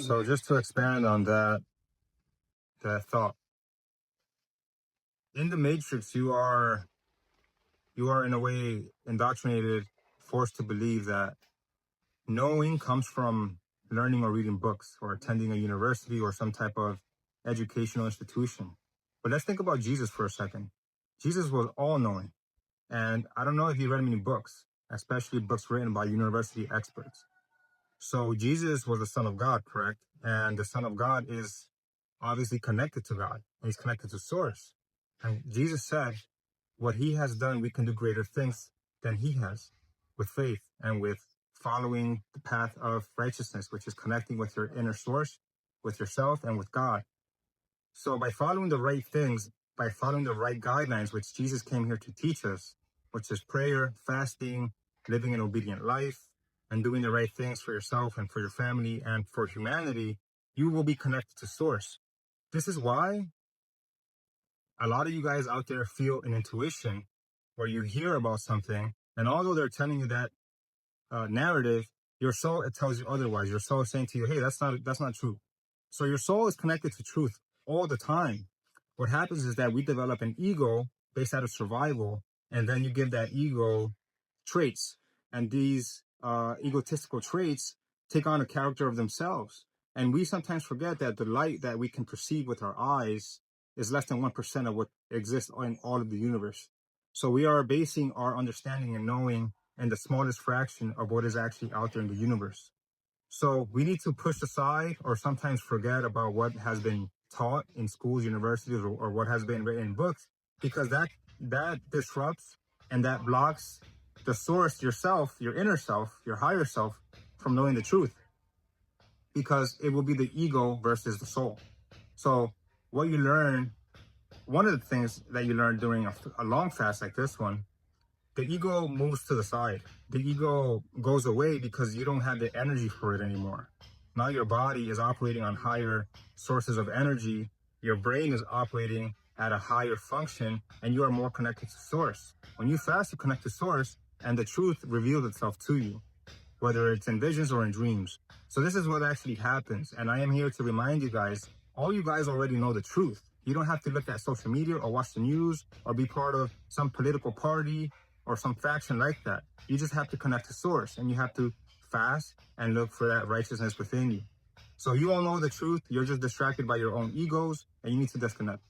So just to expand on that thought, in the Matrix, you are in a way indoctrinated, forced to believe that knowing comes from learning or reading books or attending a university or some type of educational institution. But let's think about Jesus for a second. Jesus was all-knowing. And I don't know if you read many books, especially books written by university experts. So Jesus was the Son of God, correct? And the Son of God is obviously connected to God. And he's connected to Source. And Jesus said, what he has done, we can do greater things than he has, with faith and with following the path of righteousness, which is connecting with your inner source, with yourself, and with God. So by following the right things, by following the right guidelines, which Jesus came here to teach us, which is prayer, fasting, living an obedient life, and doing the right things for yourself and for your family and for humanity, you will be connected to Source. This is why a lot of you guys out there feel an intuition where you hear about something, and although they're telling you that narrative, your soul, it tells you otherwise. Your soul is saying to you, hey, that's not true. So your soul is connected to truth all the time. What happens is that we develop an ego based out of survival, and then you give that ego traits, and these egotistical traits take on a character of themselves. And we sometimes forget that the light that we can perceive with our eyes is less than 1% of what exists in all of the universe. So we are basing our understanding and knowing in the smallest fraction of what is actually out there in the universe. So we need to push aside or sometimes forget about what has been taught in schools, universities, or what has been written in books, because that disrupts and that blocks the source, yourself, your inner self, your higher self, from knowing the truth, because it will be the ego versus the soul. So what you learn, one of the things that you learn during a long fast like this one, the ego moves to the side. The ego goes away because you don't have the energy for it anymore. Now your body is operating on higher sources of energy. Your brain is operating at a higher function, and you are more connected to Source. When you fast, you connect to Source, and the truth reveals itself to you, whether it's in visions or in dreams. So this is what actually happens. And I am here to remind you guys, all you guys already know the truth. You don't have to look at social media or watch the news or be part of some political party or some faction like that. You just have to connect to Source, and you have to fast and look for that righteousness within you. So you all know the truth. You're just distracted by your own egos, and you need to disconnect.